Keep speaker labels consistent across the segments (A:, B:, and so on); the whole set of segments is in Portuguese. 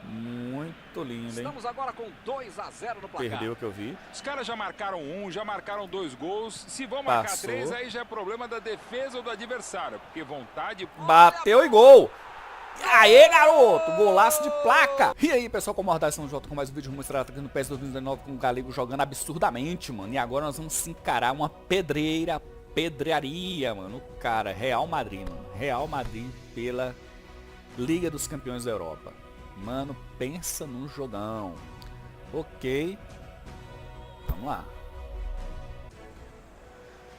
A: Muito lindo, hein?
B: Estamos agora com 2-0 no placar.
A: Perdeu o que eu vi.
C: Os caras já marcaram um, já marcaram 2 gols. Se vão marcar
A: Passou.
C: 3, aí já é problema da defesa ou do adversário. Porque vontade...
A: Bateu e gol! Aê, garoto! Golaço de placa! E aí, pessoal, como Mordaz São J com mais um vídeo mostrado aqui no PES 2019 com o Galego jogando absurdamente, mano. E agora nós vamos encarar uma pedraria, mano. Cara, Real Madrid, mano. Real Madrid pela Liga dos Campeões da Europa. Mano, pensa num jogão. Ok. Vamos lá.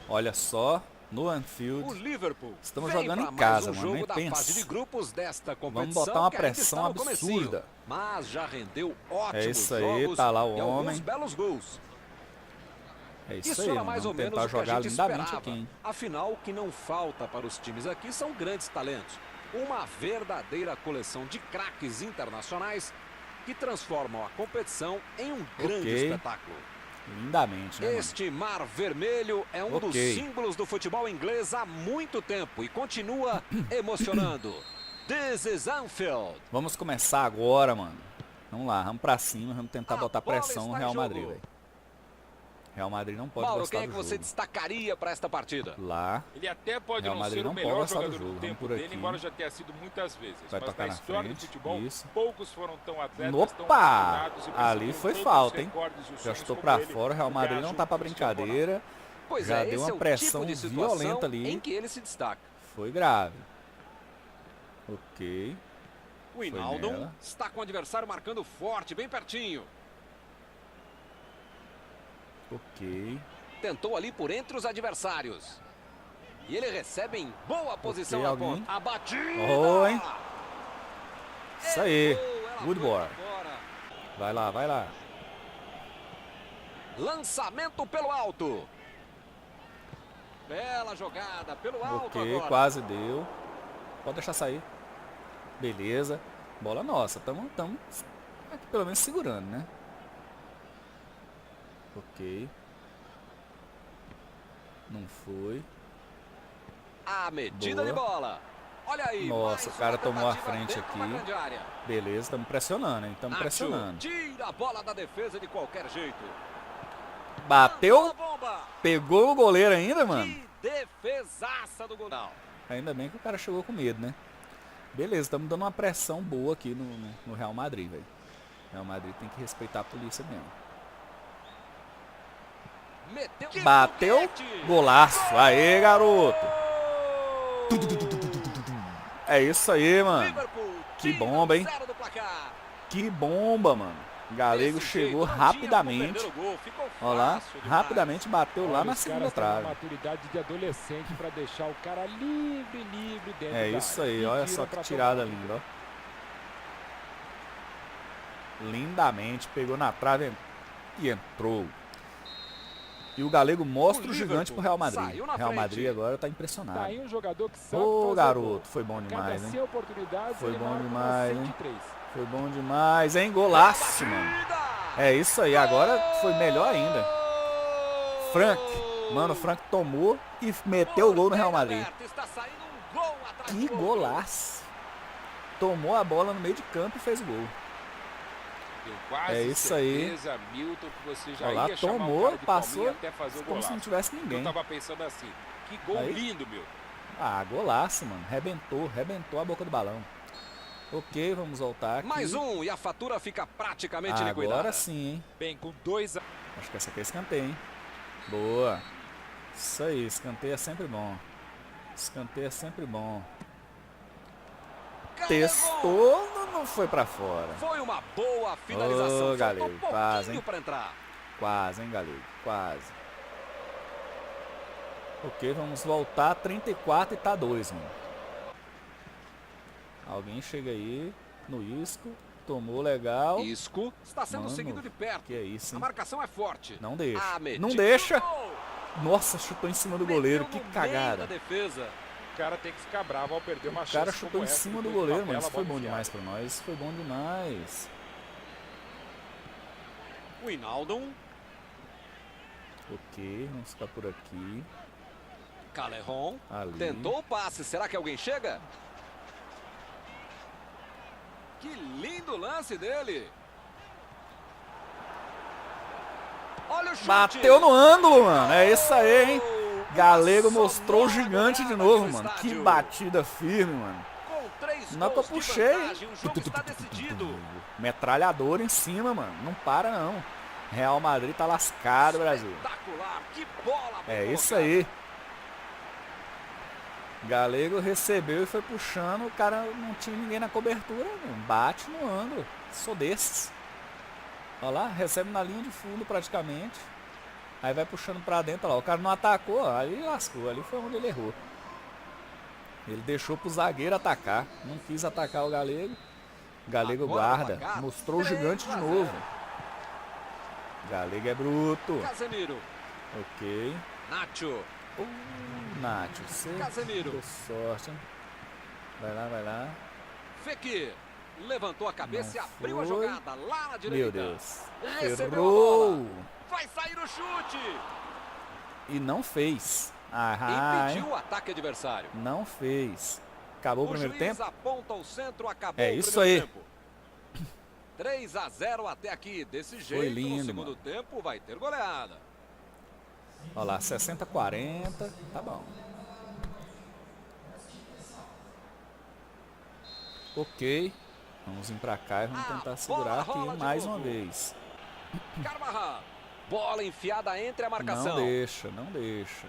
A: Olha só, no Anfield.
B: O Liverpool
A: Estamos
B: vem
A: jogando
B: pra
A: em casa,
B: mais um
A: mano. Nem
B: jogo da fase de
A: pensa.
B: grupos desta
A: Vamos
B: competição.
A: botar uma
B: que ainda
A: pressão
B: está no comecinho,
A: absurda.
B: mas já rendeu ótimos
A: É isso aí,
B: jogos
A: tá lá o
B: e alguns
A: homem.
B: belos gols.
A: É isso
B: Isso
A: aí,
B: era
A: mano.
B: mais ou
A: Vamos
B: menos
A: tentar
B: o que a
A: jogar
B: gente
A: lindamente
B: esperava.
A: aqui, hein?
B: Afinal, o que não falta para os times aqui são grandes talentos. Uma verdadeira coleção de craques internacionais que transformam a competição em um grande espetáculo.
A: Lindamente, né, mano?
B: Este mar vermelho é um dos símbolos do futebol inglês há muito tempo e continua emocionando. This is Anfield.
A: Vamos começar agora, mano. Vamos lá, vamos pra cima, vamos tentar
B: A
A: botar
B: bola
A: pressão no
B: está em
A: Real
B: jogo.
A: Madrid, velho. Real Madrid não pode
B: Mauro,
A: gostar
B: quem é
A: do
B: que você
A: jogo.
B: destacaria para esta partida?
A: Lá,
C: Ele até pode
A: Real
C: não
A: Madrid
C: ser
A: não
C: o
A: pode
C: melhor
A: gostar do
C: jogador
A: jogo.
C: do
A: Vamos
C: tempo
A: por
C: dele,
A: aqui.
C: embora já tenha sido muitas vezes.
A: Vai
C: Mas
A: tocar
C: na
A: na
C: história
A: frente,
C: do futebol,
A: isso.
C: poucos foram tão atletas, tão
A: Opa!
C: refinados e
A: Ali
C: conseguiram
A: foi
C: tantos
A: falta, hein?
C: recordes e
A: Já
C: sonhos
A: estou
C: como
A: pra
C: ele,
A: fora, o Real
C: no
A: Madrid
C: caso,
A: não tá pra
C: Cristiano Ronaldo.
A: brincadeira.
B: Pois
A: Já
B: é,
A: deu
B: esse
A: uma
B: é o
A: pressão
B: tipo de situação
A: violenta ali.
B: em que ele se destaca.
A: Foi grave. Ok.
B: O Hinaldo
A: nela.
B: está com o adversário marcando forte, bem pertinho.
A: Ok.
B: Tentou ali por entre os adversários. E ele recebe em boa posição na
A: alguém?
B: ponta. A batida!
A: Oi. Isso aí.
B: Errou, ela
A: Good
B: foi
A: boy.
B: pra fora.
A: Vai lá, vai lá.
B: Lançamento pelo alto. Bela jogada pelo alto
A: Ok,
B: agora.
A: quase deu. Pode deixar sair. Beleza. Bola nossa. Tamo aqui pelo menos segurando, né? Ok. Não foi.
B: A medida
A: Boa.
B: de bola. Olha aí.
A: Nossa,
B: mais
A: o cara
B: uma
A: tomou a
B: tentativa
A: frente
B: dentro da
A: aqui.
B: grande área.
A: Beleza, estamos pressionando, hein? Estamos
B: Nacho
A: pressionando.
B: tira a bola da defesa de qualquer jeito.
A: Bateu,
B: Bomba.
A: pegou o goleiro ainda, mano.
B: Que defesaça do Gondal.
A: Ainda bem que o cara chegou com medo, né? Beleza, estamos dando uma pressão boa aqui no Real Madrid, velho. Real Madrid tem que respeitar a polícia mesmo.
B: Meteu.
A: Bateu,
B: foguete.
A: golaço. Aê, garoto. É isso aí, mano.
B: Liverpool
A: Que
B: tira
A: bomba, hein?
B: 0 do placar.
A: Que bomba, mano. Galego
B: Desse
A: chegou
B: jeito, não tinha como
A: rapidamente.
B: perder o gol, ficou
A: Olha lá,
B: fácil demais.
A: rapidamente bateu lá
D: Olha,
A: na
D: os
A: segunda
D: caras têm uma
A: trave.
D: maturidade de adolescente para deixar o cara livre dentro
A: É
D: da
A: isso
D: área.
A: aí,
D: E
A: olha
D: tira
A: só que
D: pra
A: tirada
D: tomar.
A: linda, ó. Lindamente, pegou na trave e entrou. E o Galego mostra o gigante pro Real Madrid.
B: saiu na
A: Real
B: frente.
A: Madrid agora tá impressionado.
D: Tá aí um jogador que sabe
A: Ô,
D: fazer
A: garoto,
D: gol.
A: foi bom
D: Cada
A: demais, hein?
D: 100 oportunidades,
A: Foi
D: ele
A: bom
D: marca umas
A: demais, hein?
D: 103.
A: Foi bom demais, hein? Golaço, mano. É isso aí, agora foi melhor ainda. Frank, mano, o Frank tomou e meteu o gol no Real Madrid.
B: Está saindo um gol atrás
A: Que
B: do outro.
A: golaço. Tomou a bola no meio de campo e fez o gol.
C: Tenho quase
A: É isso aí.
C: certeza, Milton, que você já
A: Olha lá,
C: ia chamar o
A: tomou,
C: cara de
A: passou,
C: palminha até fazer o
A: como se não
C: golaço.
A: tivesse ninguém.
C: Eu tava pensando assim, que gol
A: Aí.
C: lindo, meu.
A: Ah, golaço, mano. Rebentou a boca do balão. Ok, vamos voltar aqui.
B: Mais um e a fatura fica praticamente liquidada.
A: Agora sim, hein.
C: Bem, com 2
A: Acho que essa aqui é escanteio, hein. Boa. Isso aí, escanteio é sempre bom. Escanteio é sempre bom. Testou, não foi pra fora.
B: Foi uma boa finalização.
A: Ô, Galego,
B: Faltou
A: quase, hein.
B: para entrar.
A: Quase, hein, Galego. Quase. Ok, vamos voltar. 34 e tá 2, mano. Alguém chega aí no Isco. Tomou legal.
B: Isco está sendo
A: Mano,
B: seguido de perto.
A: que é isso,
B: A
A: hein?
B: marcação é forte.
A: Não deixa.
B: A medida
A: Não deixa.
B: do gol.
A: Nossa, chutou em cima do goleiro.
B: Meteu
A: Que
B: no
A: cagada.
B: meio da defesa.
C: o cara tem que ficar bravo ao perder uma
A: O
C: chance
A: cara chutou
C: como
A: em
C: essa,
A: cima do
C: depois de uma
A: goleiro, mano.
C: bela
A: Isso foi
C: bola
A: bom
C: enfiada.
A: demais pra nós. Isso foi bom demais.
B: O Hinaldo.
A: Ok, vamos ficar por aqui.
B: Calejon.
A: Ali.
B: Tentou o passe. Será que alguém chega? Que lindo lance dele. Olha o chute.
A: Bateu no ângulo, mano. É isso aí, hein? Galego mostrou o gigante de novo, mano. Que batida firme, mano. Não que eu puxei, hein? Metralhador em cima, mano. Não para, não. Real Madrid tá lascado, Brasil. É isso aí. Galego recebeu e foi puxando. O cara não tinha ninguém na cobertura, mano. Bate no ângulo. Sou desses. Olha lá, recebe na linha de fundo praticamente. Aí vai puxando pra dentro, olha lá. O cara não atacou, ó, ali lascou. Ali foi onde ele errou. Ele deixou pro zagueiro atacar. Não quis atacar o Galego. O Galego guarda. Mostrou o gigante de novo. Galego é bruto.
B: Casemiro.
A: Ok.
B: Nacho.
A: Nacho, você
B: Casemiro.
A: deu sorte, hein? Vai lá, vai lá.
B: Fekir. Levantou a cabeça
A: Não
B: e abriu
A: foi.
B: a jogada lá na direita.
A: Meu Deus.
B: Recebeu
A: Errou.
B: a bola. Vai sair o chute.
A: E não fez. Ah,
B: Impediu o ataque adversário.
A: não fez. Acabou o primeiro tempo?
B: Aponta o centro, acabou
A: É
B: o
A: isso
B: primeiro
A: aí.
B: tempo. 3-0 até aqui. Desse jeito,
A: Foi lindo,
B: no segundo tempo vai ter goleada.
A: Olha lá, 60-40. Tá bom. Ok. Vamos vir pra cá e vamos tentar segurar aqui mais uma vez.
B: Carvajal. Bola enfiada entre a marcação.
A: Não deixa, não deixa.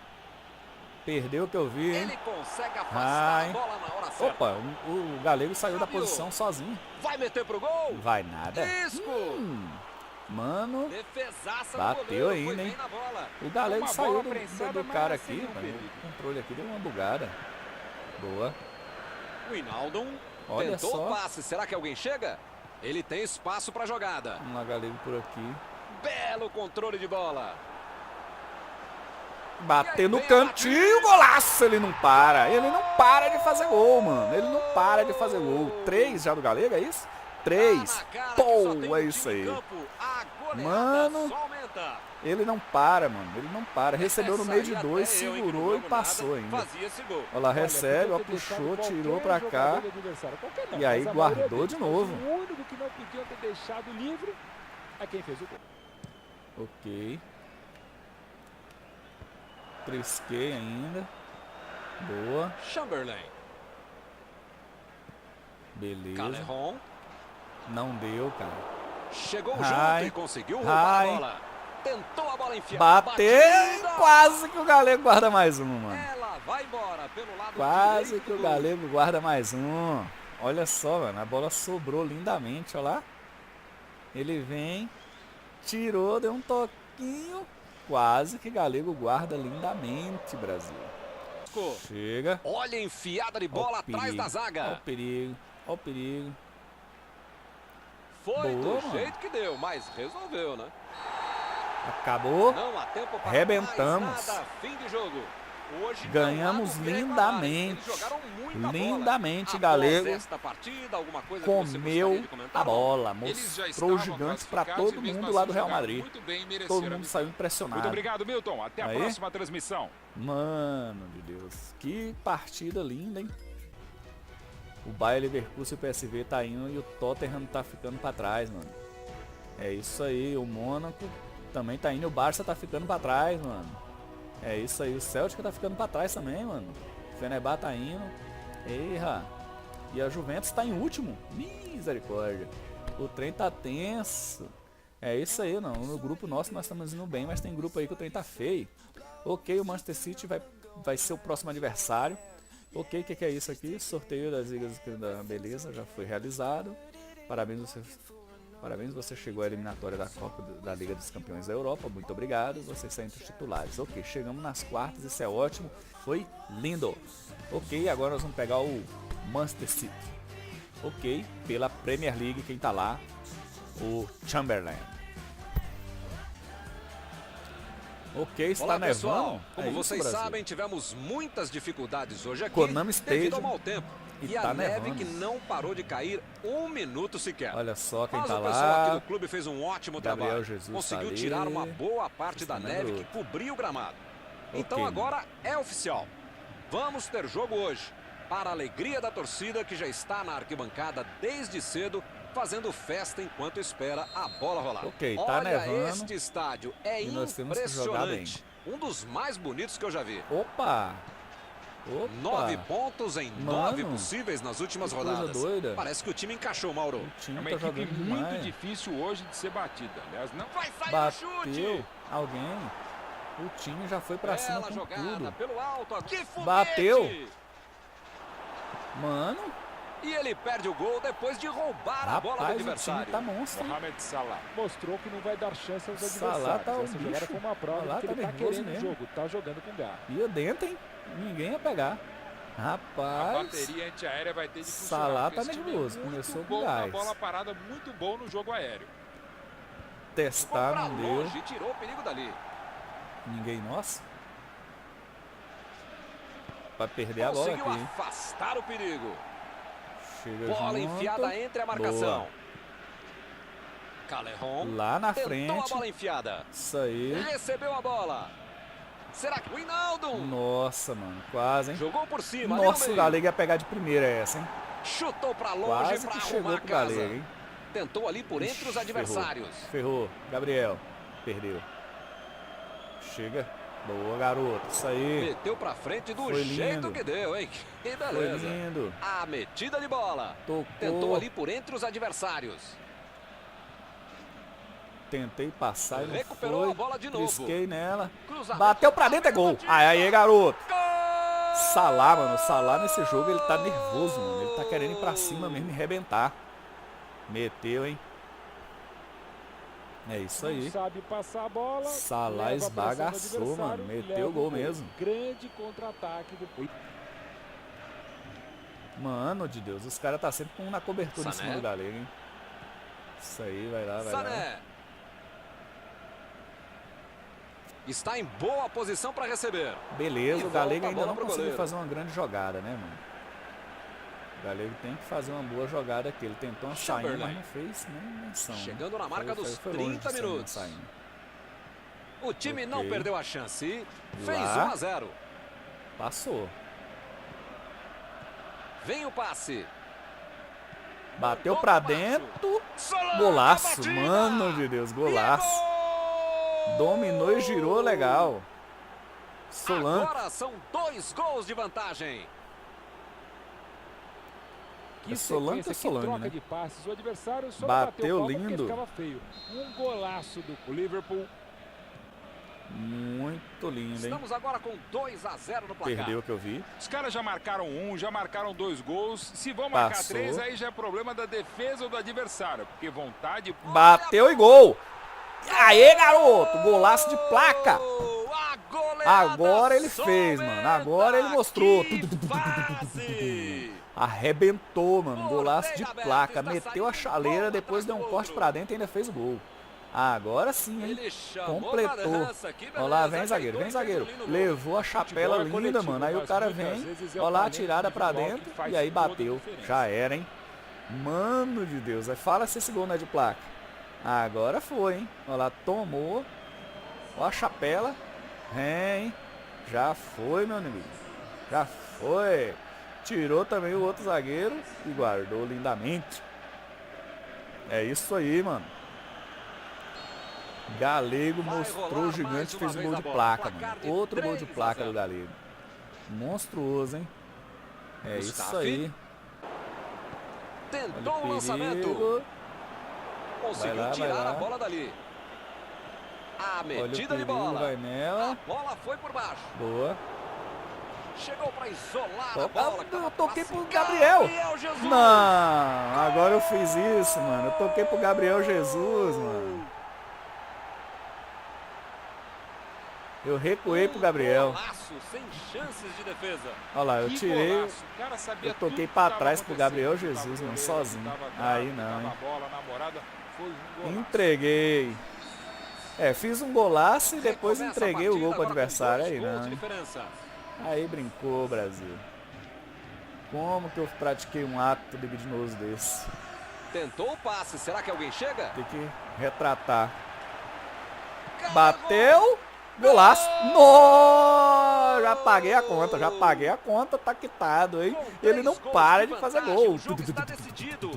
A: Perdeu o que eu vi, hein?
B: Ele consegue afastar
A: Ai.
B: a bola na hora certa.
A: Opa, o Galego saiu da posição sozinho.
B: Vai meter pro gol.
A: Vai nada.
B: Risco.
A: Mano,
B: Defesaça
A: bateu
B: do goleiro,
A: ainda,
B: foi bem
A: hein?
B: na bola.
A: o Galego
C: Uma
A: saiu
C: bola
A: do
C: prensada,
A: cara
C: mas
A: aqui.
C: sem nenhum
A: Mano.
C: perigo.
A: O controle aqui deu uma bugada. Boa.
B: O Hinaldo
A: Olha
B: tentou
A: só.
B: o passe. Será que alguém chega? Ele tem espaço para jogada.
A: Vamos lá, Galego por aqui.
B: Belo controle de bola.
A: Bater no cantinho, golaço! Ele não para. Ele não para de fazer gol, mano. Ele não para de fazer gol. 3 já do Galego, é isso? 3. Pô, é isso aí. Mano, ele não para, mano. Ele não para. Recebeu no meio de 2, segurou e passou ainda. Olha lá, recebe, ó, puxou, tirou pra cá. E aí guardou de novo.
D: O único que não podia ter deixado livre é quem fez o gol.
A: Ok. Trisquei ainda. Boa.
B: Chamberlain.
A: Beleza.
B: Callejon.
A: Não deu, cara.
B: Chegou
A: Ai.
B: junto e conseguiu roubar
A: Ai.
B: a bola. Tentou a bola enfiada.
A: Bateu.
B: Batida.
A: Quase que o Galego guarda mais um, mano.
B: Ela vai embora pelo lado
A: Quase
B: direito
A: que o
B: do
A: Galego guarda mais um. Olha só, mano. A bola sobrou lindamente, olha lá. Ele vem. Tirou, deu um toquinho. Quase que Galego guarda lindamente, Brasil.
B: gol.
A: Chega.
B: Olha a enfiada de bola atrás da
A: Olha
B: zaga.
A: o perigo. Olha o perigo.
B: Foi
A: Boa,
B: do
A: mano.
B: jeito que deu, mas resolveu, né?
A: Acabou.
B: Não há tempo para
A: Arrebentamos.
B: mais nada. Fim de jogo. Hoje
A: Ganhamos
B: não há do que
A: lindamente.
B: reclamar. Eles jogaram muita
A: Lindamente,
B: bola.
A: Galego.
B: Após esta partida, alguma coisa que você gostaria
A: Comeu
B: de comentar?
A: a bola.
C: Eles já
A: Mostrou
C: estavam
A: gigantes pra
C: classificados
A: todo
C: e mesmo
A: mundo
C: assim
A: lá do Real
C: jogaram
A: Madrid.
C: muito bem e mereceram
A: Todo
C: a
A: mundo
C: vitória.
A: saiu impressionado.
C: Muito obrigado, Milton. Até a
A: Aí.
C: próxima transmissão.
A: Mano de Deus, que partida linda, hein? O Bayer Leverkusen e o PSV tá indo e o Tottenham tá ficando pra trás, mano. É isso aí, o Mônaco também tá indo e o Barça tá ficando pra trás, mano. É isso aí, o Celtic tá ficando pra trás também, mano. O Fenerbahçe tá indo. Eita. E a Juventus tá em último. Misericórdia. O trem tá tenso. É isso aí, não. No grupo nosso nós estamos indo bem, mas tem grupo aí que o trem tá feio. Ok, o Manchester City vai ser o próximo adversário. Ok, o que é isso aqui? Sorteio das ligas da beleza, já foi realizado. Parabéns, você chegou à eliminatória da Copa da Liga dos Campeões da Europa. Muito obrigado, você está entre os titulares. Ok, chegamos nas quartas, isso é ótimo. Foi lindo. Ok, agora nós vamos pegar o Manchester City. Ok, pela Premier League, quem tá lá? O Chamberlain. Ok, está
B: Olá,
A: nevando.
B: pessoal. Como
A: É isso,
B: vocês
A: Brasil?
B: sabem, tivemos muitas dificuldades hoje aqui
A: Konami
B: devido
A: Stadium.
B: ao mau tempo.
A: E
B: E a
A: tá
B: neve
A: nevando.
B: que não parou de cair um minuto sequer.
A: Olha só quem
B: Mas
A: tá
B: o pessoal aqui
A: lá.
B: do clube fez um ótimo
A: Gabriel
B: trabalho.
A: Jesus
B: Conseguiu
A: tá ali.
B: tirar uma boa parte da
A: Cristiano
B: neve que
A: Ronaldo.
B: cobriu o gramado. Então
A: Ok,
B: agora é oficial. Vamos ter jogo hoje. Para a alegria da torcida que já está na arquibancada desde cedo, fazendo festa enquanto espera a bola rolar.
A: Ok, tá
B: Olha,
A: nevando.
B: este estádio é
A: E nós temos que jogar bem.
B: impressionante. Um dos mais bonitos que eu já vi.
A: Opa!
B: 9 pontos em 9 possíveis nas últimas
A: que coisa
B: rodadas.
A: doida.
B: Parece que o time encaixou, Mauro.
A: O time
C: É uma
A: tá
C: equipe
A: jogando
C: muito
A: demais.
C: difícil hoje de ser batida. Aliás, não vai sair
A: Bateu
C: o chute.
A: alguém. O time já foi pra cima
B: Bela
A: com
B: jogada
A: tudo.
B: pelo alto. Que foguete!
A: Bateu. Mano,
B: E ele perde o gol depois de roubar a bola do
A: rapaz, o time
B: adversário.
A: tá monstro. hein?
C: Mohamed Salah.
D: Mostrou que não vai dar chance aos
A: Salah
D: adversários.
A: tá um
D: Essa jogada
A: bicho.
D: foi uma prova
A: Salah
D: de que
A: tá
D: ele tá
A: nervoso
D: querendo o
A: mesmo.
D: jogo, tá jogando com garra.
A: Ia dentro, hein? Ninguém ia pegar.
C: A
A: Rapaz,
C: bateria antiaérea vai ter de funcionar.
A: Salah
C: porque
A: tá
C: esse time
A: nervoso,
C: é muito
A: começou com
C: bom na
A: gás.
C: bola parada, muito bom no jogo aéreo.
A: testar
B: Pra
A: não deu.
B: longe, tirou o perigo dali.
A: Ninguém, nossa. Vai perder a bola
B: Conseguiu
A: aqui, hein?
B: afastar o perigo.
A: Chega
B: Bola
A: junto.
B: enfiada entre a marcação.
A: Boa.
B: Calerron
A: Lá na
B: tentou a
A: frente.
B: bola enfiada.
A: Isso aí.
B: Recebeu a bola. Será que o Hinaldo
A: Nossa, mano. Quase, hein?
B: jogou por cima? ali no
A: Nossa, o
B: meio.
A: Galego ia pegar de primeira essa, hein?
B: Chutou pra longe
A: Quase
B: pra
A: que
B: arrumar
A: chegou
B: a
A: pro
B: casa.
A: Galego, hein?
B: Tentou ali por entre os
A: Ixi,
B: adversários.
A: Ferrou. Gabriel. Perdeu. Chega. Boa, garoto. Isso aí.
B: Meteu pra frente do
A: Foi
B: jeito
A: lindo.
B: que deu, hein? Que
A: Foi
B: beleza.
A: lindo.
B: A metida de bola.
A: Tocou.
B: Tentou ali por entre os adversários.
A: Tentei passar e não
B: Recuperou
A: foi.
B: a bola de novo.
A: Trisquei nela.
B: Cruzamento.
A: Bateu pra dentro, é gol. Aí, garoto.
B: Gol!
A: Salah, mano. Salah nesse jogo, ele tá nervoso, mano. Ele tá querendo ir pra cima mesmo e arrebentar. Meteu, hein? É isso aí.
D: Não sabe passar a bola.
A: Salah
D: leva a pressão do
A: esbagaçou,
D: adversário
A: mano.
D: e
A: Meteu
D: leva
A: o gol mesmo.
D: Grande contra-ataque do...
A: Mano de Deus, os caras tá sempre com um na cobertura em
B: Sané.
A: cima do Galego, hein? Isso aí, vai lá, vai lá.
B: Sané. Está em boa posição para receber.
A: Beleza,
B: E
A: o Galego
B: volta a
A: ainda
B: bola
A: não
B: pro
A: conseguiu
B: goleiro.
A: fazer uma grande jogada, né, mano? O Galego tem que fazer uma boa jogada aqui. Ele tentou uma saída, mas não fez nem menção. né?
B: Chegando na marca dos
A: foi longe
B: 30
A: de ser uma
B: minutos.
A: saída.
B: O time não
A: Ok.
B: perdeu a chance e fez
A: Lá.
B: 1 a 0.
A: Passou.
B: Vem o passe.
A: Bateu
B: Mandou
A: pra
B: pro baixo.
A: dentro.
B: Solou
A: Golaço,
B: a batida.
A: mano de Deus,
B: E é
A: golaço.
B: gol!
A: Dominou e girou legal. Solanke.
B: Agora são 2 gols de vantagem.
D: Que
A: É Solanke
D: sequência,
A: ou
D: que
A: Solanke,
D: troca
A: né?
D: de passes. O adversário só
A: Bateu
D: palma porque
A: lindo.
D: ficava feio. Um golaço do Liverpool.
A: Muito lindo, hein?
B: Estamos agora com 2 a 0 no placar.
A: Perdeu o que eu vi.
C: Os caras já marcaram já marcaram 2 gols. Se vão marcar
A: Passou.
C: 3, aí já é problema da defesa ou do adversário. Porque vontade...
A: Bateu e gol. Aê, garoto. Golaço de placa.
B: A goleada
A: Agora ele fez, mano. Agora ele mostrou.
B: Que fase!
A: Arrebentou, mano. Golaço de
B: Porteira aberta,
A: placa.
B: está
A: Meteu a
B: saindo
A: chaleira,
B: bola
A: depois deu
B: atrás
A: um
B: do
A: corte
B: outro.
A: pra dentro e ainda fez o gol. Agora sim, hein?
B: Ele chamou
A: Completou.
B: pra dança, que
A: Olha lá,
B: beleza.
A: vem zagueiro, vem
B: Ajeitou e
A: zagueiro.
B: fez o lindo gol.
A: Levou a chapela
D: Futebol é
A: linda,
D: coletivo,
A: mano. Aí o
D: mas
A: cara
D: muitas
A: vem,
D: vezes é o
A: olha lá a
D: talento
A: tirada pra
D: individual
A: dentro
D: que faz
A: e aí
D: toda a
A: bateu.
D: diferença.
A: Já era, hein? Mano de Deus. Aí fala se esse gol não é de placa. Agora foi, hein? Olha lá, tomou. Olha a chapela. Vem. Já foi, meu inimigo. Já foi. Tirou também o outro zagueiro e guardou lindamente. É isso aí, mano. Galego
B: Vai
A: mostrou
B: rolar
A: o gigante,
B: mais uma
A: fez um
B: vez
A: gol
B: a
A: de
B: bola.
A: placa,
B: Placar
A: mano.
B: de
A: Outro gol de
B: 3 a
A: placa
B: 0.
A: do Galego. Monstruoso, hein? É isso
B: Mustafi.
A: aí.
B: Tentou
A: Olha
B: o
A: o
B: lançamento.
A: perigo.
B: Conseguiu
A: Vai lá, vai
B: tirar
A: lá.
B: a bola dali. A
A: Olha o
B: metida de
A: perigo,
B: bola.
A: vai nela.
B: A bola foi por baixo.
A: Boa.
B: Chegou para isolar a
A: Opa,
B: bola.
A: eu toquei pro
B: Passe.
A: Gabriel.
B: Jesus.
A: Não, agora eu fiz isso, mano. Eu toquei pro Gabriel Jesus, mano. Eu recuei pro Gabriel.
B: Golaço, sem chances de defesa.
A: Olha lá, eu
C: Que
A: tirei.
C: golaço. O cara sabia
A: eu toquei
C: tudo que
A: pra
C: tava
A: trás pro
C: acontecendo.
A: Gabriel
C: Tava
A: Jesus,
C: goleiro,
A: mano, sozinho.
C: tava
A: Aí
C: grave,
A: não,
C: tava
A: hein?
C: a bola namorada. Foi um golaço.
A: Entreguei. É, fiz um golaço e depois
B: Recomeça a
A: entreguei o
B: partida
A: gol pro
B: agora com
A: adversário.
B: 2
A: Aí
B: gols
A: não,
B: de
A: hein?
B: diferença.
A: Aí brincou, Brasil. Como que eu pratiquei um ato libidinoso desse?
B: Tentou o passe. Será que alguém chega?
A: Tem que retratar.
B: Carregou.
A: Bateu. Golaço. Nossa! já paguei a conta, tá quitado, hein? Ele não para de fazer gol.
B: O jogo está decidido.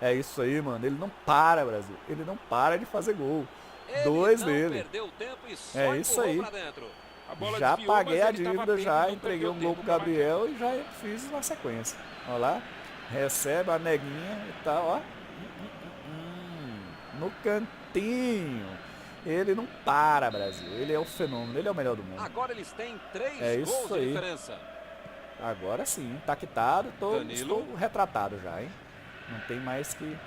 A: É isso aí, mano. Ele não para, Brasil. Ele não para de fazer gol.
B: Ele
A: 2
B: não
A: dele.
B: perdeu tempo e só
A: É isso aí.
B: empurrou pra dentro.
C: A bola
A: Já
C: desviou,
A: paguei
C: mas
A: a
C: ele tava
A: dívida,
C: bem,
A: já
C: não
A: entreguei
C: perdeu
A: um gol
C: tempo
A: pro
C: pra
A: Gabriel e já fiz na sequência. Olha lá. Recebe a neguinha e tal, ó. No cantinho. Ele não para, Brasil. Ele é o fenômeno, ele é o melhor do mundo.
B: Agora eles têm 3
A: É
B: gols
A: isso
B: de
A: aí.
B: diferença.
A: Agora sim, tá quitado,
B: Danilo.
A: estou retratado já, hein? Não tem mais que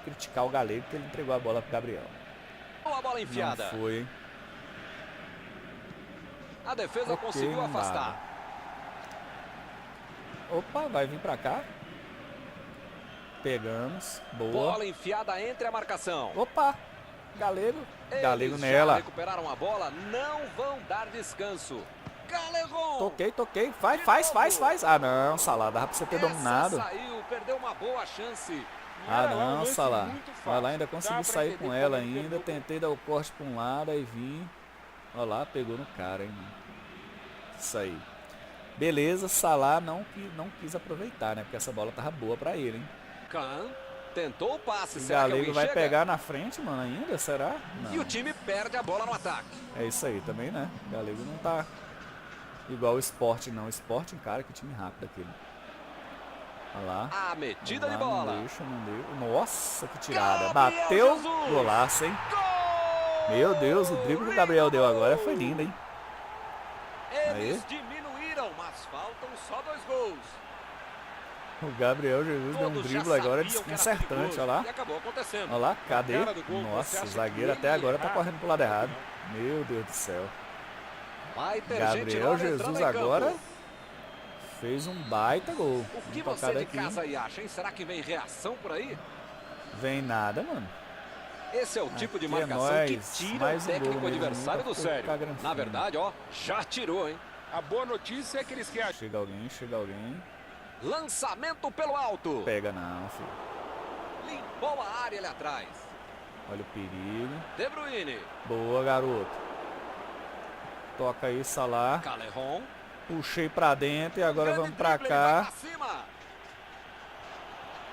A: criticar o Galego que ele entregou a bola pro Gabriel.
B: Boa bola enfiada.
A: Não foi, hein?
B: A defesa
A: Ok,
B: conseguiu
A: não
B: afastar.
A: Opa, vai vir pra cá. Pegamos, boa.
B: Bola enfiada entre a marcação.
A: Opa, Galego. Galego
B: Eles
A: nela.
B: já recuperaram a bola, não vão dar descanso. Galegon.
A: Toquei. Faz. Ah não, Salah, dava pra você ter
B: Essa
A: dominado.
B: saiu, perdeu uma boa chance.
A: Ah
C: Era um
A: não,
C: lance
A: Salah.
C: muito fácil.
A: Vai lá, ainda
C: Dá
A: consegui
C: pra
A: sair
C: entender
A: com
C: como
A: ela
C: ele
A: ainda.
C: perdeu.
A: Tentei dar o corte pra um lado, aí vim. Olha lá, pegou no cara, hein. Isso aí. Beleza, Salah não quis aproveitar, né? Porque essa bola tava boa pra ele, hein.
B: Kahn tentou o passe.
A: O
B: Será que
A: Galego
B: alguém
A: vai
B: chega?
A: pegar na frente, mano, ainda? Será? Não.
B: E o time perde a bola no ataque.
A: É isso aí também, né? O Galego não tá igual o Sport, não. O Sport, cara, que time rápido aquele. Olha lá.
B: A metida
A: Olha
B: de
A: lá,
B: bola.
A: Não deu. Nossa, que tirada.
B: Gabriel
A: Bateu,
B: Jesus.
A: golaço, hein?
B: Gol!
A: Meu Deus, o drible que o Gabriel deu agora foi lindo, hein?
B: Eles diminuíram, mas faltam só 2 gols.
A: O Gabriel Jesus deu um
B: Todos já
A: drible agora
B: sabiam que era
A: desconcertante,
B: perigoso,
A: olha lá.
B: E acabou acontecendo.
A: Olha lá, cadê?
C: cara do gol, você
A: Nossa,
C: acha
A: o
C: que
A: zagueiro
C: ele
A: até agora tá
C: erra?
A: correndo pro lado errado. Meu Deus do céu.
B: Vai ter gente
A: Gabriel
B: nova
A: Jesus
B: entrando em
A: agora
B: campo.
A: fez um baita gol.
B: O que
A: Vamos
B: você
A: tocar
B: de
A: daqui.
B: casa aí acha, hein? Será que vem reação por aí?
A: Vem nada, mano.
B: Esse é o tipo de
A: Aqui é
B: marcação que
A: nóis.
B: tira
A: Mais
B: o
A: um
B: técnico
A: gol mesmo,
B: adversário do
A: nunca foi
B: sério.
A: ficar granfino.
B: Na verdade, ó, já tirou, hein?
C: A boa notícia é que eles reagiram.
A: Chega alguém.
B: Lançamento pelo alto.
A: Pega não, filho.
B: Limpou a área ali atrás.
A: Olha o perigo.
B: De Bruyne.
A: Boa, garoto. Toca aí, Salah.
B: Calejon.
A: Puxei pra dentro e agora
B: Grande
A: vamos pra
B: drible, ele vai
A: cá.
B: pra cima.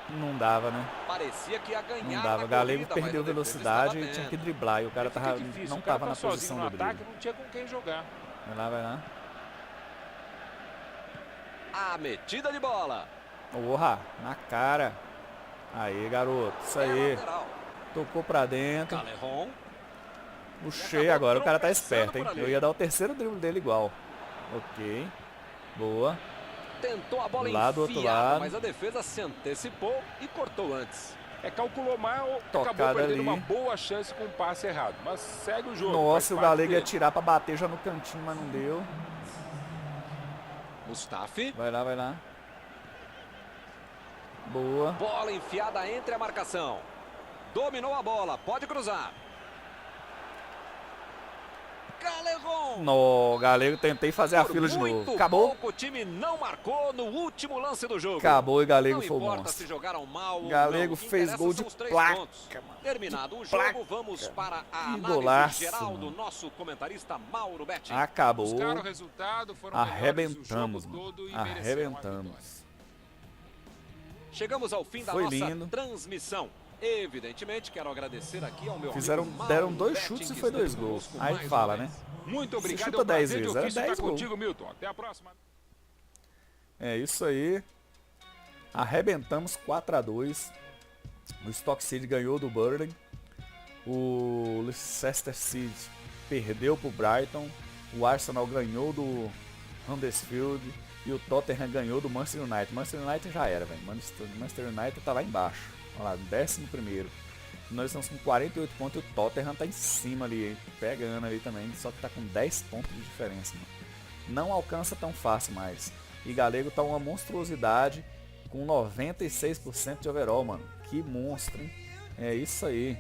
A: Não dava, né?
B: Parecia que ia ganhar
A: Não
B: na
A: dava. O Galego
B: corrida, mas
A: perdeu
B: a defesa
A: velocidade
B: estava
A: e tinha que
B: dentro.
A: driblar. E o cara
C: Fica
A: tava,
C: difícil,
A: não
C: o cara
A: tava
C: tá
A: na
C: sozinho
A: posição
C: no
A: do
C: ataque,
A: drible.
C: não tinha com quem jogar.
A: Vai lá.
B: A metida de bola.
A: Porra, na cara. Aí, garoto. Isso
B: É
A: aí.
B: lateral.
A: Tocou pra dentro.
B: Calejon.
A: Puxei agora. O cara tá esperto, hein?
B: por ali.
A: Eu ia dar o terceiro drible dele igual. Ok. Boa.
B: Tentou a bola
A: Lá do outro
B: enfiada,
A: lado.
B: mas a defesa se antecipou e cortou antes.
C: Calculou mal,
A: Tocada
C: acabou perdendo
A: ali.
C: uma boa chance com o passe errado. Mas segue o jogo.
A: Nossa,
C: faz
A: o
C: parte
A: Galego ia
C: dele.
A: tirar pra bater já no cantinho, mas não deu.
B: Mustafi.
A: Vai lá. Boa.
B: Bola enfiada entre a marcação. Dominou a bola, pode cruzar. Calejon.
A: No, Galego, tentei fazer a
B: Por
A: fila de
B: muito
A: novo. Acabou.
B: pouco, o time não marcou no último lance do jogo.
A: Acabou e Galego
B: Não
A: foi o
B: importa
A: monstro.
B: se jogaram mal ou
A: Galego
B: não, o que
A: fez
B: interessa
A: gol de
B: são os 3
A: placa,
B: pontos.
A: mano.
B: Terminado o
A: De
B: jogo,
A: placa.
B: vamos para a
A: Que
B: análise
A: golaço,
B: geral
A: mano.
B: do nosso comentarista Mauro Betti.
A: Acabou.
C: Buscaram o resultado, foram
A: Arrebentamos,
C: melhores o jogo todo
A: mano.
C: e mereceram a vitória.
A: Arrebentamos.
B: Chegamos ao fim da
A: Foi
B: nossa
A: lindo.
B: transmissão. Evidentemente, quero agradecer aqui ao meu amigo Mauro
A: Deram 2
B: Betting,
A: chutes e
B: que
A: foi
B: esteve
A: 2 gols.
B: conosco
A: Aí
B: mais
A: fala,
B: uma
A: né?
B: vez.
C: Muito
A: Se
C: obrigado.
A: chuta
C: é um
A: 10
C: prazer de
A: vezes, era
C: ofício estar
A: 10 gols.
C: contigo, Milton. Até a próxima.
A: É isso aí. Arrebentamos 4-2. O Stoke City ganhou do Burnley. O Leicester City perdeu pro Brighton. O Arsenal ganhou do Huddersfield. E o Tottenham ganhou do Manchester United. Manchester United já era, velho. Manchester United tá lá embaixo. Olha lá, 11º. Nós estamos com 48 pontos e o Tottenham tá em cima ali, hein? Pegando ali também. Só que tá com 10 pontos de diferença, mano. Não alcança tão fácil mais. E Galego tá uma monstruosidade com 96% de overall, mano. Que monstro, hein? É isso aí.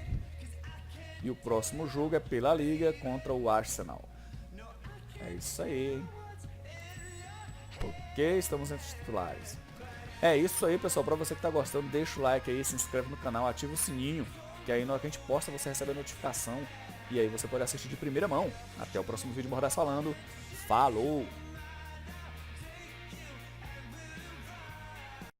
A: E o próximo jogo é pela Liga contra o Arsenal. É isso aí, hein? Ok, estamos entre os titulares. É isso aí, pessoal. Pra você que tá gostando, deixa o like aí, se inscreve no canal, ativa o sininho, que aí na hora que a gente posta você recebe a notificação. E aí você pode assistir de primeira mão. Até o próximo vídeo, Mordaz falando. Falou!